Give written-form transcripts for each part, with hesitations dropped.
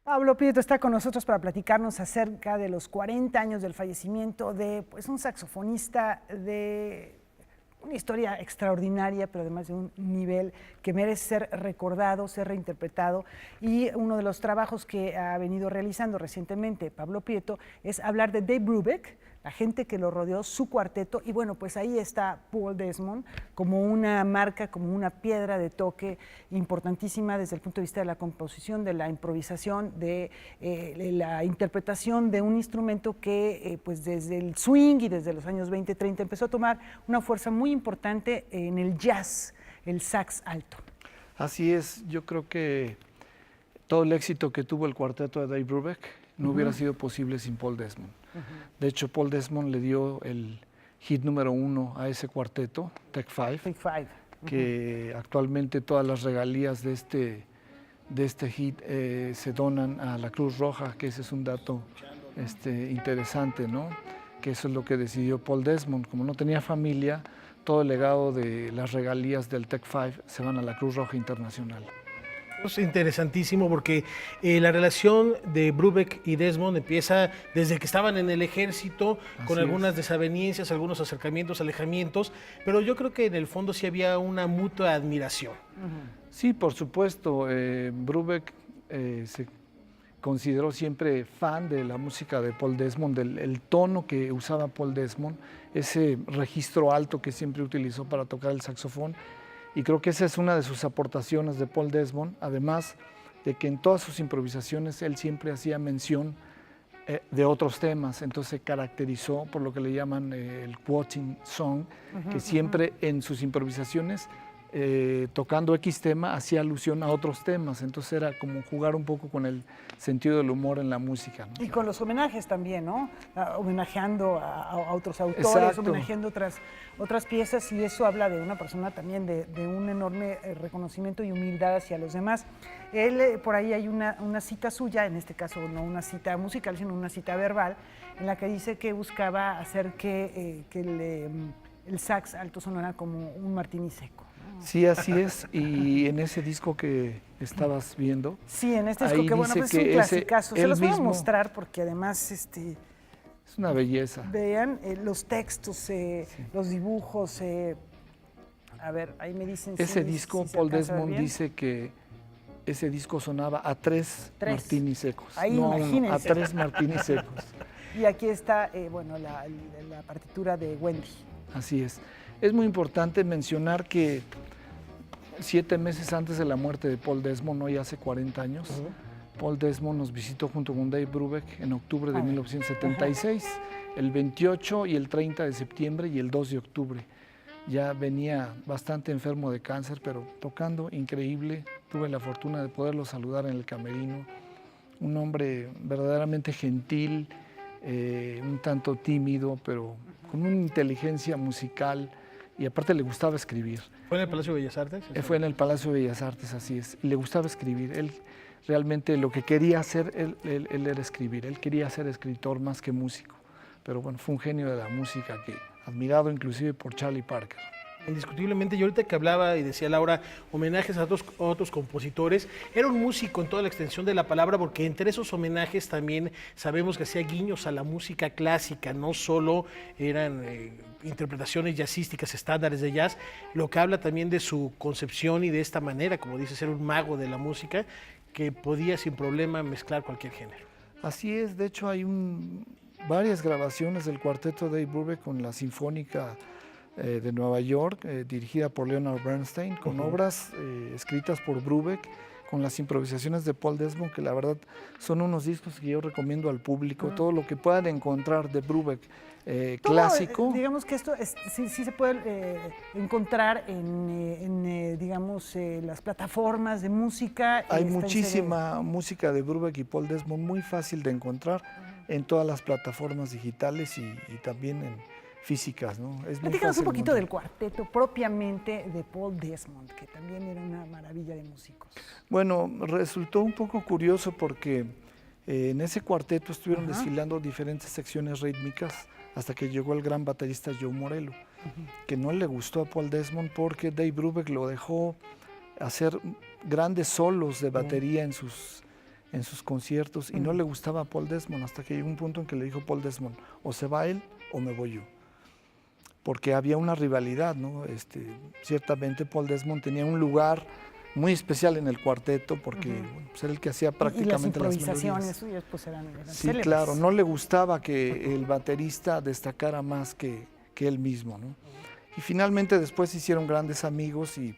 Pablo Prieto está con nosotros para platicarnos acerca de los 40 años del fallecimiento de un saxofonista de una historia extraordinaria, pero además de un nivel que merece ser recordado, ser reinterpretado. Y uno de los trabajos que ha venido realizando recientemente Pablo Prieto es hablar de Dave Brubeck, la gente que lo rodeó, su cuarteto, y bueno, pues ahí está Paul Desmond como una marca, como una piedra de toque importantísima desde el punto de vista de la composición, de la improvisación, de la interpretación de un instrumento que pues desde el swing y desde los años 20, 30 empezó a tomar una fuerza muy importante en el jazz, el sax alto. Así es, yo creo que todo el éxito que tuvo el cuarteto de Dave Brubeck no hubiera sido posible sin Paul Desmond. De hecho, Paul Desmond le dio el hit número 1 a ese cuarteto, Take Five, que actualmente todas las regalías de este hit se donan a la Cruz Roja, que ese es un dato interesante, ¿no? Que eso es lo que decidió Paul Desmond. Como no tenía familia, todo el legado de las regalías del Take Five se van a la Cruz Roja Internacional. Es interesantísimo porque la relación de Brubeck y Desmond empieza desde que estaban en el ejército, con algunas desavenencias, algunos acercamientos, alejamientos, pero yo creo que en el fondo sí había una mutua admiración. Sí, por supuesto. Brubeck se consideró siempre fan de la música de Paul Desmond, el tono que usaba Paul Desmond, ese registro alto que siempre utilizó para tocar el saxofón. Y creo que esa es una de sus aportaciones de Paul Desmond, además de que en todas sus improvisaciones él siempre hacía mención de otros temas, entonces se caracterizó por lo que le llaman el quoting song, que siempre en sus improvisaciones, tocando X tema, hacía alusión a otros temas, entonces era como jugar un poco con el sentido del humor en la música, ¿no? Y con los homenajes también, ¿no? Homenajeando a otros autores, Exacto. homenajeando otras piezas, y eso habla de una persona también de un enorme reconocimiento y humildad hacia los demás. Él, por ahí hay una cita suya, en este caso no una cita musical, sino una cita verbal, en la que dice que buscaba hacer que el sax alto sonara como un martini seco. Sí, así es, y en ese disco que estabas viendo. Sí, en este disco, que bueno, pues es un clasicazo. Se los voy a mostrar porque además es una belleza. Vean los textos, los dibujos. A ver, ahí me dicen. Ese disco, Paul Desmond dice que ese disco sonaba a tres martinis secos. Ahí no imagínense. A 3 martinis secos. Y aquí está, bueno, la partitura de Wendy. Así es. Es muy importante mencionar que 7 meses antes de la muerte de Paul Desmond, hoy hace 40 años, Paul Desmond nos visitó junto con Dave Brubeck en octubre de 1976, el 28 y el 30 de septiembre y el 2 de octubre. Ya venía bastante enfermo de cáncer, pero tocando increíble. Tuve la fortuna de poderlo saludar en el camerino. Un hombre verdaderamente gentil, un tanto tímido, pero con una inteligencia musical, y aparte le gustaba escribir. ¿Fue en el Palacio de Bellas Artes? Fue en el Palacio de Bellas Artes, así es. Y le gustaba escribir. Él realmente lo que quería hacer, él era escribir. Él quería ser escritor más que músico. Pero bueno, fue un genio de la música, admirado inclusive por Charlie Parker. Indiscutiblemente, yo ahorita que hablaba y decía Laura, homenajes a otros compositores, era un músico en toda la extensión de la palabra, porque entre esos homenajes también sabemos que hacía guiños a la música clásica, no solo eran interpretaciones jazzísticas, estándares de jazz, lo que habla también de su concepción y de esta manera, como dice, ser un mago de la música, que podía sin problema mezclar cualquier género. Así es, de hecho hay varias grabaciones del cuarteto de Dave Brubeck con la Sinfónica de Nueva York, dirigida por Leonard Bernstein, con obras escritas por Brubeck, con las improvisaciones de Paul Desmond, que la verdad son unos discos que yo recomiendo al público, todo lo que puedan encontrar de Brubeck clásico. Digamos que esto sí se puede encontrar en digamos, las plataformas de música. Hay muchísima música de Brubeck y Paul Desmond, muy fácil de encontrar en todas las plataformas digitales y también en físicas, ¿no? Platícanos un poquito del cuarteto propiamente de Paul Desmond, que también era una maravilla de músicos. Bueno, resultó un poco curioso porque en ese cuarteto estuvieron desfilando diferentes secciones rítmicas hasta que llegó el gran baterista Joe Morello, que no le gustó a Paul Desmond porque Dave Brubeck lo dejó hacer grandes solos de batería en en sus conciertos y no le gustaba a Paul Desmond, hasta que llegó un punto en que le dijo Paul Desmond, o se va él o me voy yo. Porque había una rivalidad, ¿no? Ciertamente Paul Desmond tenía un lugar muy especial en el cuarteto porque bueno, pues era el que hacía prácticamente las improvisaciones melodías. suyas pues eran Sí, célebres. claro, no le gustaba que el baterista destacara más que él mismo, ¿no? Y finalmente después se hicieron grandes amigos y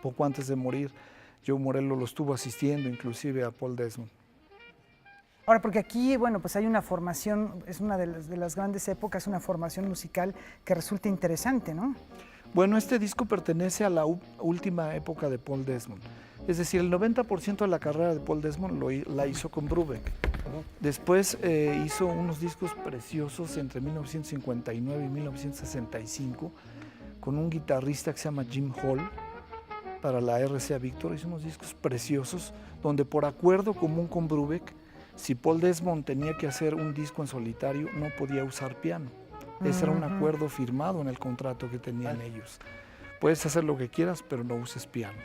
poco antes de morir, Joe Morello lo estuvo asistiendo inclusive a Paul Desmond. Ahora, porque aquí, bueno, pues hay una formación, es una de las grandes épocas, una formación musical que resulta interesante, ¿no? Bueno, este disco pertenece a la última época de Paul Desmond. Es decir, el 90% de la carrera de Paul Desmond la hizo con Brubeck. Después hizo unos discos preciosos entre 1959 y 1965 con un guitarrista que se llama Jim Hall para la RCA Victor. Hizo unos discos preciosos donde por acuerdo común con Brubeck, si Paul Desmond tenía que hacer un disco en solitario, no podía usar piano. Ese era un acuerdo firmado en el contrato que tenían ellos. Puedes hacer lo que quieras, pero no uses piano.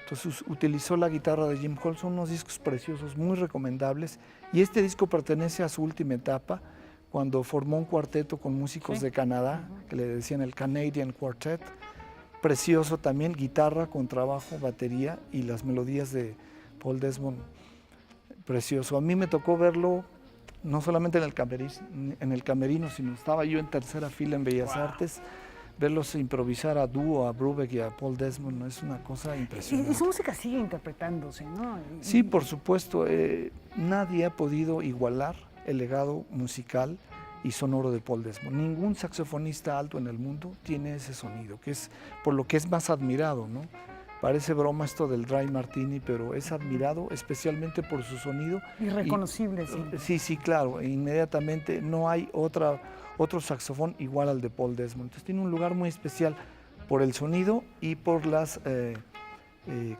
Entonces utilizó la guitarra de Jim Hall. Son unos discos preciosos, muy recomendables. Y este disco pertenece a su última etapa, cuando formó un cuarteto con músicos de Canadá, que le decían el Canadian Quartet. Precioso también, guitarra, contrabajo, batería y las melodías de Paul Desmond. Precioso. A mí me tocó verlo no solamente en el camerino, sino estaba yo en tercera fila en Bellas Artes, verlos improvisar a dúo, a Brubeck y a Paul Desmond, ¿no? Es una cosa impresionante. Y su música sigue interpretándose, ¿no? Sí, por supuesto. Nadie ha podido igualar el legado musical y sonoro de Paul Desmond. Ningún saxofonista alto en el mundo tiene ese sonido, que es por lo que es más admirado, ¿no? Parece broma esto del Dry Martini, pero es admirado especialmente por su sonido. Irreconocible, sí. Sí, claro. Inmediatamente no hay otro saxofón igual al de Paul Desmond. Entonces tiene un lugar muy especial por el sonido y por las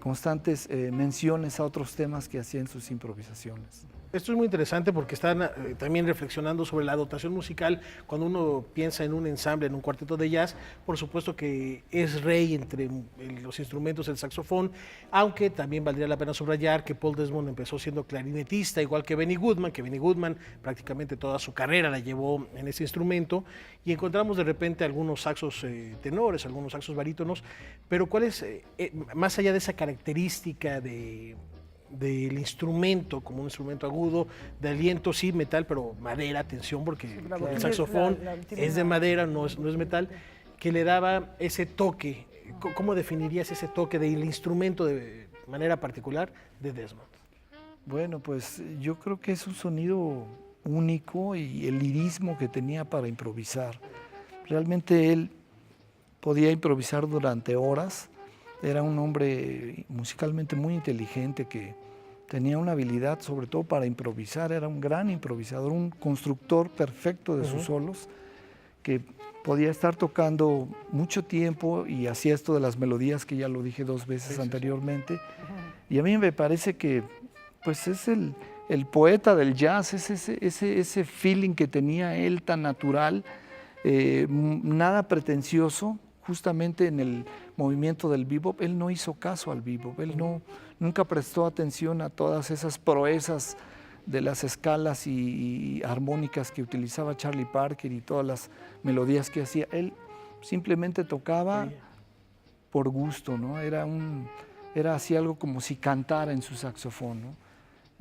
constantes menciones a otros temas que hacía en sus improvisaciones. Esto es muy interesante porque están también reflexionando sobre la dotación musical. Cuando uno piensa en un ensamble, en un cuarteto de jazz, por supuesto que es rey entre los instrumentos el saxofón, aunque también valdría la pena subrayar que Paul Desmond empezó siendo clarinetista, igual que Benny Goodman prácticamente toda su carrera la llevó en ese instrumento, y encontramos de repente algunos saxos tenores, algunos saxos barítonos, pero ¿cuál es, más allá de esa característica del instrumento como un instrumento agudo, de aliento, sí, metal, pero madera, atención, porque el saxofón es de madera, no es metal, que le daba ese toque? ¿Cómo definirías ese toque del instrumento de manera particular de Desmond? Bueno, pues yo creo que es un sonido único y el lirismo que tenía para improvisar. Realmente él podía improvisar durante horas. Era un hombre musicalmente muy inteligente que tenía una habilidad sobre todo para improvisar. Era un gran improvisador, un constructor perfecto de sus solos, que podía estar tocando mucho tiempo y hacía esto de las melodías que ya lo dije 2 veces anteriormente. Y a mí me parece que pues es el poeta del jazz, es ese feeling que tenía él tan natural, nada pretencioso. Justamente en el movimiento del bebop, él no hizo caso al bebop, él nunca prestó atención a todas esas proezas de las escalas y armónicas que utilizaba Charlie Parker y todas las melodías que hacía. Él simplemente tocaba por gusto, ¿no? Era así algo como si cantara en su saxofón, ¿no?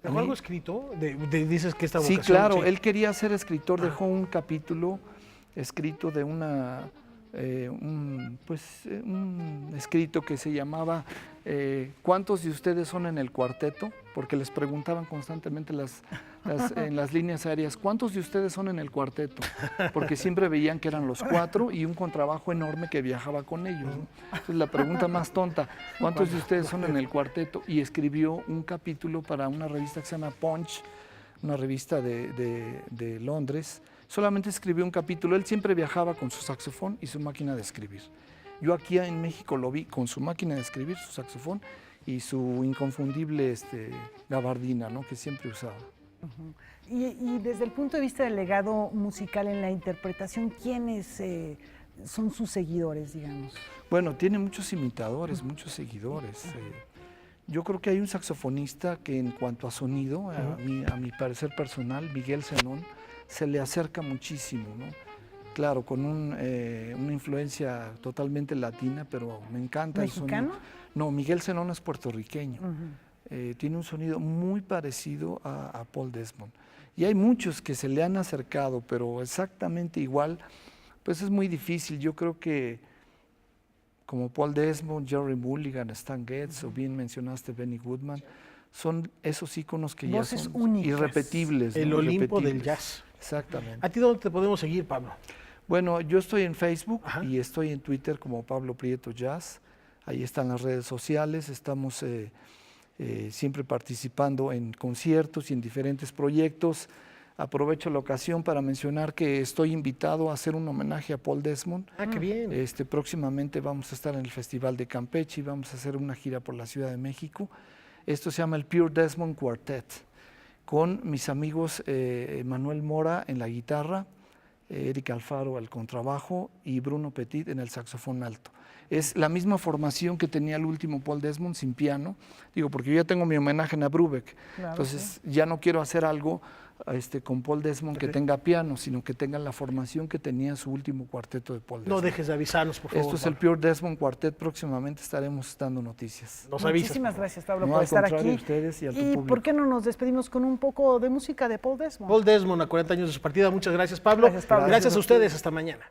¿Dejó algo escrito? Dices que esta vocación... Sí, claro, él quería ser escritor, dejó un capítulo escrito de un escrito que se llamaba ¿cuántos de ustedes son en el cuarteto? Porque les preguntaban constantemente en las líneas aéreas, ¿cuántos de ustedes son en el cuarteto? Porque siempre veían que eran los 4 y un contrabajo enorme que viajaba con ellos, ¿no? Entonces la pregunta más tonta, ¿cuántos de ustedes son en el cuarteto? Y escribió un capítulo para una revista que se llama Punch, una revista de Londres. Solamente escribió un capítulo. Él siempre viajaba con su saxofón y su máquina de escribir. Yo aquí en México lo vi con su máquina de escribir, su saxofón y su inconfundible gabardina, ¿no? Que siempre usaba. Y desde el punto de vista del legado musical en la interpretación, ¿quiénes son sus seguidores, digamos? Bueno, tiene muchos imitadores, muchos seguidores. Yo creo que hay un saxofonista que en cuanto a sonido, a mi parecer personal, Miguel Zenón, se le acerca muchísimo, ¿no? Claro, con una influencia totalmente latina, pero me encanta el ¿Mexicano? sonido. No, Miguel Zenón es puertorriqueño. Tiene un sonido muy parecido a Paul Desmond. Y hay muchos que se le han acercado, pero exactamente igual, pues es muy difícil. Yo creo que como Paul Desmond, Jerry Mulligan, Stan Getz, o bien mencionaste Benny Goodman, son esos íconos que Voces ya son únicas. irrepetibles. El ¿no? Olimpo del Irrepetibles. jazz. Exactamente. ¿A ti dónde te podemos seguir, Pablo? Bueno, yo estoy en Facebook Ajá. y estoy en Twitter como Pablo Prieto Jazz. Ahí están las redes sociales, estamos siempre participando en conciertos y en diferentes proyectos. Aprovecho la ocasión para mencionar que estoy invitado a hacer un homenaje a Paul Desmond. Ah, qué bien. Próximamente vamos a estar en el Festival de Campeche y vamos a hacer una gira por la Ciudad de México. Esto se llama el Pure Desmond Quartet, con mis amigos Manuel Mora en la guitarra, Eric Alfaro al contrabajo y Bruno Petit en el saxofón alto. Es la misma formación que tenía el último Paul Desmond sin piano, digo, porque yo ya tengo mi homenaje a Brubeck, Claro, entonces ya no quiero hacer algo con Paul Desmond que tenga piano, sino que tenga la formación que tenía su último cuarteto de Paul Desmond. No dejes de avisarnos, por favor. Esto es el Pablo. Pure Desmond Quartet, próximamente estaremos dando noticias. Nos avisas. Muchísimas por favor. gracias, Pablo, No, por al estar contrario, aquí. a ustedes y a tu ¿Y público. por qué no nos despedimos con un poco de música de Paul Desmond? Paul Desmond, a 40 años de su partida. Muchas gracias, Pablo. Gracias, Pablo. Gracias a ustedes. Hasta mañana.